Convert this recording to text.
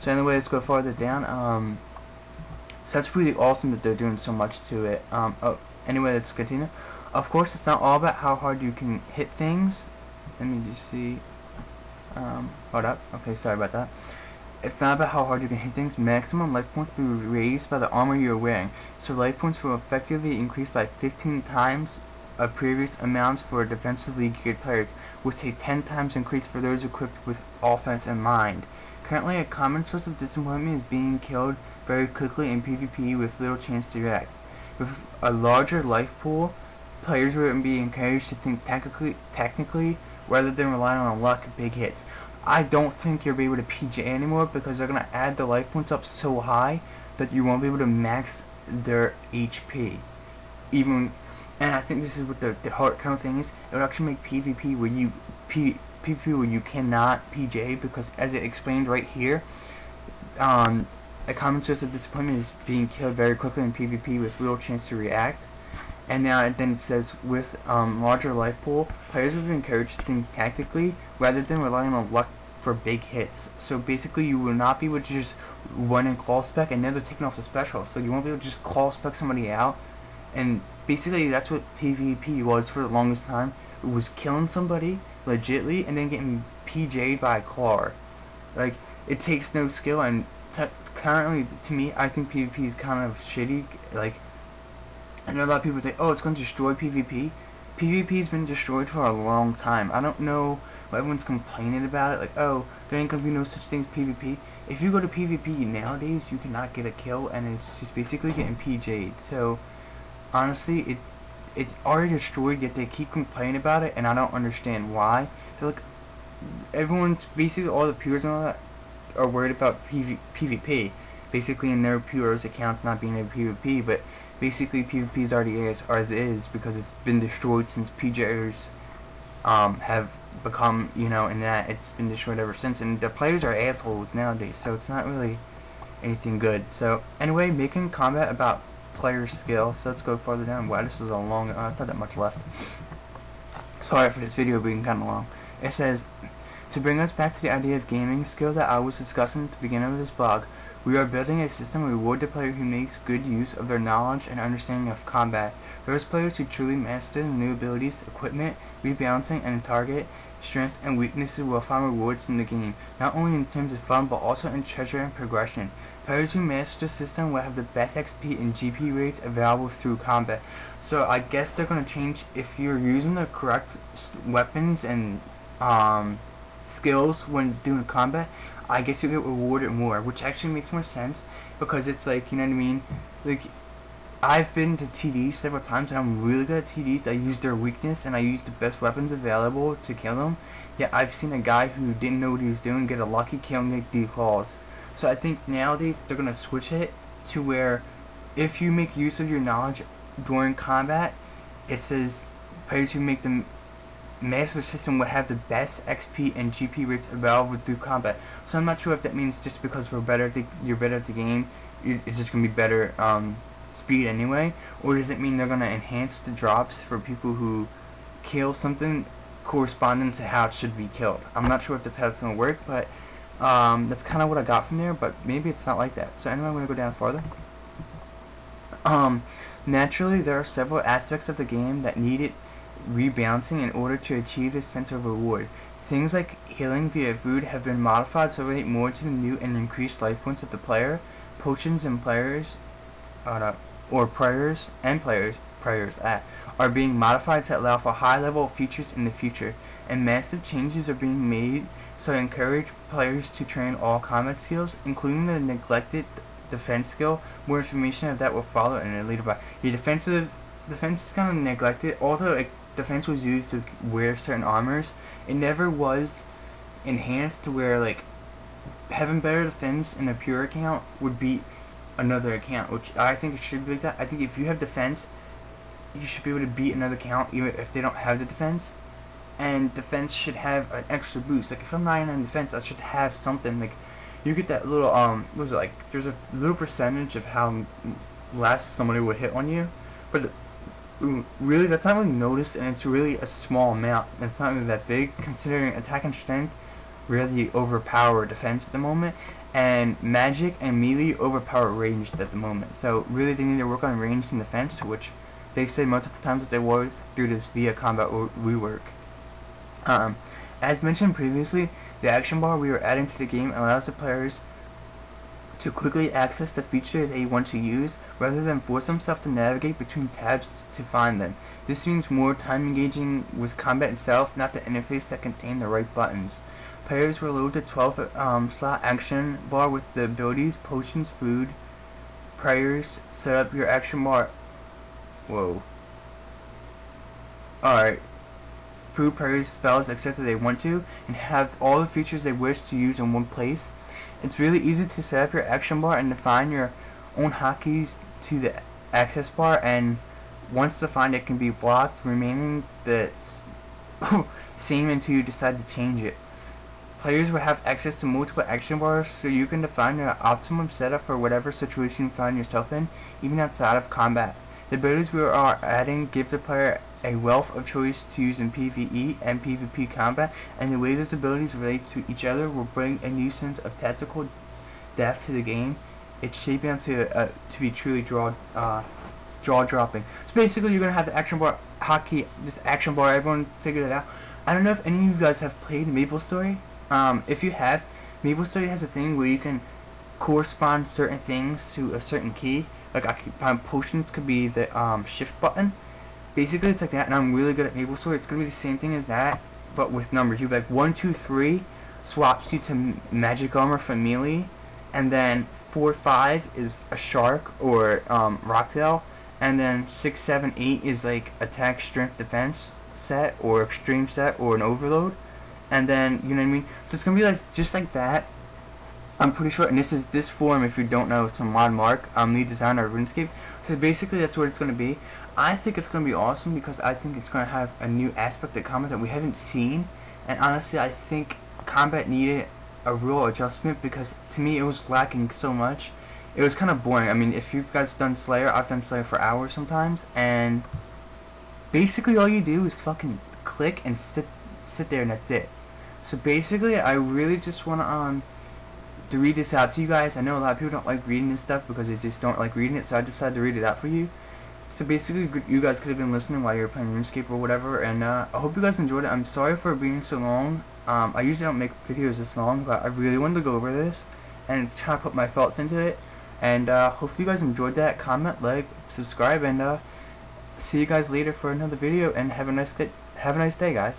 So anyway, let's go farther down. So that's really awesome that they're doing so much to it. Anyway, let's continue. Of course, it's not all about how hard you can hit things. Let me just see. Hold up. Okay, sorry about that. It's not about how hard you can hit things. Maximum life points will be raised by the armor you're wearing. So life points will effectively increase by 15 times of previous amounts for defensively geared players, with a 10 times increase for those equipped with offense in mind. Currently, a common source of disappointment is being killed very quickly in PvP with little chance to react. With a larger life pool, players will be encouraged to think technically rather than relying on luck and big hits. I don't think you'll be able to PJ anymore because they're going to add the life points up so high that you won't be able to max their HP. And I think this is what the hard kind of thing is. It would actually make PvP where you cannot PJ, because as it explained right here, a common source of disappointment is being killed very quickly in PvP with little chance to react. And now then it says with larger life pool, players will be encouraged to think tactically rather than relying on luck for big hits. So basically you will not be able to just run and claw spec, and now they're taking off the special, so you won't be able to just claw spec somebody out. And basically that's what PvP was for the longest time. It was killing somebody legitly and then getting PJ'd by a claw. Like, it takes no skill, and currently to me I think PvP is kind of shitty. Like, I know a lot of people say, oh, it's going to destroy PvP. PvP's been destroyed for a long time. I don't know why everyone's complaining about it. Like, oh, there ain't going to be no such thing as PvP. If you go to PvP nowadays, you cannot get a kill, and it's just basically getting PJ'd. So, honestly, it's already destroyed, yet they keep complaining about it, and I don't understand why. So, like, everyone's, basically all the peers and all that are worried about PvP. Basically in their peers accounts not being a PvP, but basically PvP is already as is because it's been destroyed since PJers have become, and that it's been destroyed ever since, and the players are assholes nowadays, so it's not really anything good. So anyway, making combat about player skill. So let's go farther down. Wow, this is a long, it's not that much left. Sorry for this video being kind of long. It says, to bring us back to the idea of gaming skill that I was discussing at the beginning of this blog, we are building a system to reward the player who makes good use of their knowledge and understanding of combat. Those players who truly master the new abilities, equipment, rebalancing, and target strengths and weaknesses will find rewards from the game, not only in terms of fun but also in treasure and progression. Players who master the system will have the best XP and GP rates available through combat. So I guess they're going to change, if you're using the correct weapons and skills when doing combat, I guess you get rewarded more, which actually makes more sense, because it's like, you know what I mean, like, I've been to TDs several times and I'm really good at TDs. I use their weakness and I use the best weapons available to kill them, yet I've seen a guy who didn't know what he was doing get a lucky kill and get declaws. So I think nowadays they're going to switch it to where if you make use of your knowledge during combat, it says players who make them master system would have the best XP and GP rates available through combat. So I'm not sure if that means just because you're better at the game, it's just gonna be better speed anyway, or does it mean they're gonna enhance the drops for people who kill something corresponding to how it should be killed? I'm not sure if that's how it's gonna work, but that's kind of what I got from there. But maybe it's not like that. So anyway, I'm gonna go down farther. Naturally, there are several aspects of the game that needed rebalancing in order to achieve this sense of reward. Things like healing via food have been modified to relate more to the new and increased life points of the player. Potions and prayers are being modified to allow for high level features in the future, and massive changes are being made so to encourage players to train all combat skills, including the neglected defense skill. More information of that will follow in a later. Your defense is kind of neglected, although defense was used to wear certain armors. It never was enhanced to where, like, having better defense in a pure account would beat another account, which I think it should be like that. I think if you have defense, you should be able to beat another account even if they don't have the defense. And defense should have an extra boost. Like, if I'm 99 defense, I should have something. Like, you get that little what was it, like, there's a little percentage of how less somebody would hit on you, but really that's not really noticed, and it's really a small amount. It's not really that big considering attack and strength really overpower defense at the moment, and magic and melee overpower ranged at the moment. So really they need to work on ranged and defense, which they said multiple times that they will through this via combat rework. As mentioned previously, the action bar we are adding to the game allows the players to quickly access the feature they want to use rather than force themselves to navigate between tabs to find them. This means more time engaging with combat itself, not the interface that contains the right buttons. Players will load the 12 slot action bar with the abilities potions, food, prayers. Set up your action bar. Whoa. Alright. Food, prayers, spells, etc. they want to, and have all the features they wish to use in one place. It's really easy to set up your action bar and define your own hotkeys to the access bar, and once defined it can be blocked, remaining the same until you decide to change it. Players will have access to multiple action bars, so you can define your optimum setup for whatever situation you find yourself in, even outside of combat. The abilities we are adding give the player a wealth of choice to use in PvE and PvP combat, and the way those abilities relate to each other will bring a new sense of tactical depth to the game. It's shaping up to be truly jaw-dropping. So basically, you're gonna have the action bar hotkey, this action bar. Everyone figured it out. I don't know if any of you guys have played MapleStory. If you have, MapleStory has a thing where you can correspond certain things to a certain key. Like potions could be the shift button. Basically, it's like that, and I'm really good at MapleStory. It's gonna be the same thing as that, but with numbers. You like 1, 2, 3 swaps you to magic armor for melee, and then 4, 5 is a shark or rocktail, and then 6, 7, 8 is like attack, strength, defense set or extreme set or an overload, and then you know what I mean. So it's gonna be like just like that. I'm pretty sure, and this form, if you don't know, it's from Mod Mark, lead designer of RuneScape. So basically, that's what it's going to be. I think it's going to be awesome because I think it's going to have a new aspect of combat that we haven't seen. And honestly, I think combat needed a real adjustment because to me it was lacking so much. It was kind of boring. I mean, if you guys done Slayer, I've done Slayer for hours sometimes, and basically all you do is fucking click and sit there, and that's it. So basically, I really just want to read this out to you guys. I know a lot of people don't like reading this stuff because they just don't like reading it, so I decided to read it out for you. So basically, you guys could have been listening while you were playing RuneScape or whatever, and I hope you guys enjoyed it. I'm sorry for being so long. I usually don't make videos this long, but I really wanted to go over this and try to put my thoughts into it. And hopefully you guys enjoyed that. Comment, like, subscribe, and see you guys later for another video, and have a nice day, guys.